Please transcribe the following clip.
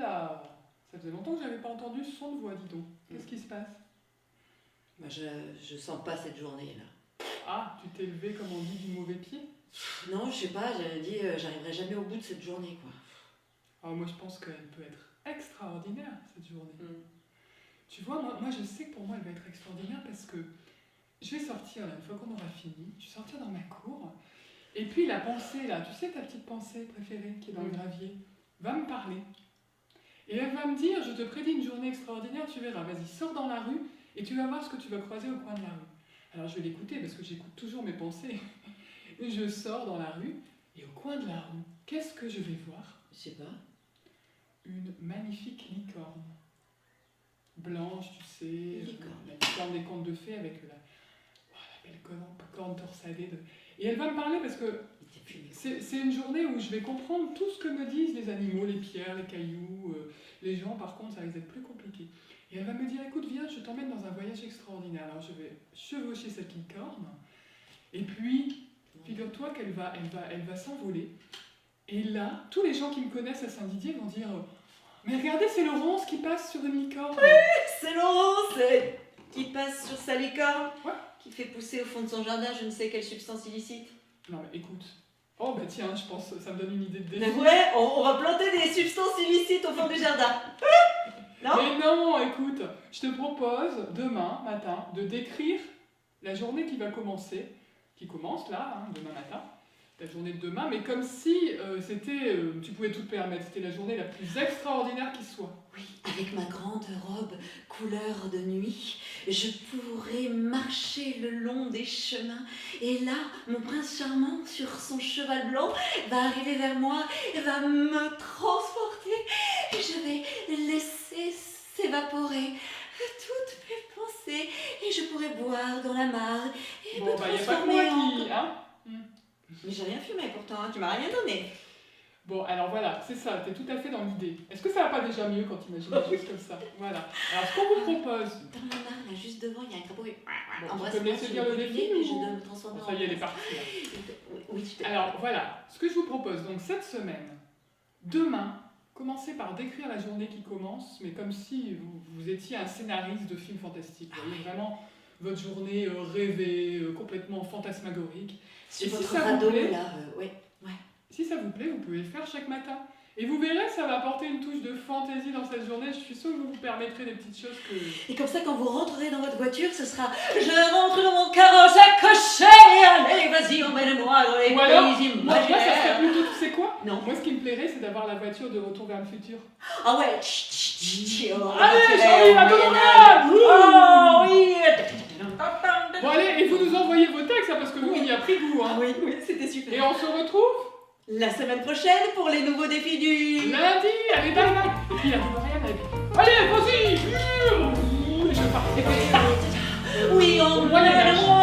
Oula, ça faisait longtemps que j'avais pas entendu ce son de voix, dis donc. Qu'est-ce qui se passe? Moi, je sens pas cette journée-là. Ah, tu t'es levé, comme on dit, du mauvais pied? Non, je sais pas, j'avais dit, j'arriverai jamais au bout de cette journée, quoi. Ah, moi, je pense qu'elle peut être extraordinaire, cette journée. Tu vois, moi, je sais que pour moi, elle va être extraordinaire parce que je vais sortir, là, une fois qu'on aura fini, je vais sortir dans ma cour, et puis la pensée, là, tu sais, ta petite pensée préférée qui est dans le gravier, va me parler. Et elle va me dire, je te prédis une journée extraordinaire, tu verras, vas-y, sors dans la rue, et tu vas voir ce que tu vas croiser au coin de la rue. Alors je vais l'écouter, parce que j'écoute toujours mes pensées. Et je sors dans la rue, et au coin de la rue, qu'est-ce que je vais voir? Je sais pas. Une magnifique licorne. Blanche, tu sais, Licorne. la licorne des contes de fées avec la belle corne torsadée. Et elle va me parler parce que c'est une journée où je vais comprendre tout ce que me disent les animaux, les pierres, les cailloux, les gens. Par contre, ça risque d'être plus compliqué. Et elle va me dire, écoute, viens, je t'emmène dans un voyage extraordinaire. Alors je vais chevaucher cette licorne, et puis, figure-toi qu'elle va s'envoler. Et là, tous les gens qui me connaissent à Saint-Didier vont dire, mais regardez, c'est Laurence qui passe sur une licorne. C'est Laurence qui passe sur sa licorne, Ouais. qui fait pousser au fond de son jardin je ne sais quelle substance illicite. Non mais écoute, oh bah tiens, je pense ça me donne une idée de Mais défi. ouais, on va planter des substances illicites au fond du jardin. Non? Mais non, écoute, je te propose demain matin de décrire la journée qui va commencer, qui commence là, demain matin, la journée de demain, mais comme si c'était, tu pouvais tout te permettre, c'était la journée la plus extraordinaire qui soit. Oui, avec ma grande robe couleur de nuit, je pourrais marcher le long des chemins. Et là, mon prince charmant, sur son cheval blanc, va arriver vers moi et va me transporter. Et je vais laisser s'évaporer toutes mes pensées. Et je pourrais boire dans la mare et Bon me bah y a pas que transformer moi en... qui... Hein Mais j'ai rien fumé pourtant, tu m'as rien donné. Bon, alors voilà, c'est ça, t'es tout à fait dans l'idée. Est-ce que ça va pas déjà mieux quand tu imagines des choses comme ça? Voilà. Alors, ce qu'on vous propose... Dans mon arbre, là, juste devant, il y a un crapaud. Bon, tu peux me laisser dire le défi et ou... je dois me transformer Bon, ça y est, elle est partie, là. Oui, tu t'es... Alors, voilà, ce que je vous propose, donc cette semaine, demain, commencez par décrire la journée qui commence, mais comme si vous étiez un scénariste de film fantastique. Vous voyez vraiment votre journée rêvée, complètement fantasmagorique. Sur Et si votre ça vous radeau, plaît, là, ouais. Si ça vous plaît, vous pouvez le faire chaque matin. Et vous verrez, ça va apporter une touche de fantaisie dans cette journée. Je suis sûre que vous vous permettrez des petites choses que... Et comme ça, quand vous rentrerez dans votre voiture, ce sera « Je rentre dans mon carrosse à cocher, allez, vas-y, emmène-moi dans les Ou alors, pays moi, ça serait imaginaires. plutôt, tu sais quoi? » Non. Moi, ce qui me plairait, c'est d'avoir la voiture de Retour vers le futur. Ah ouais, Allez, j'arrive à tout le Oh oui. Bon, allez, et vous nous envoyez vos textes, hein, parce que nous, on y a pris goût. Hein. Oui, c'était super. Et on se retrouve La semaine prochaine pour les nouveaux défis du... lundi. Allez, demain. Et puis, il arrive rien, la vie. Allez, vas-y. Je pars. Oui, on Moi, les moi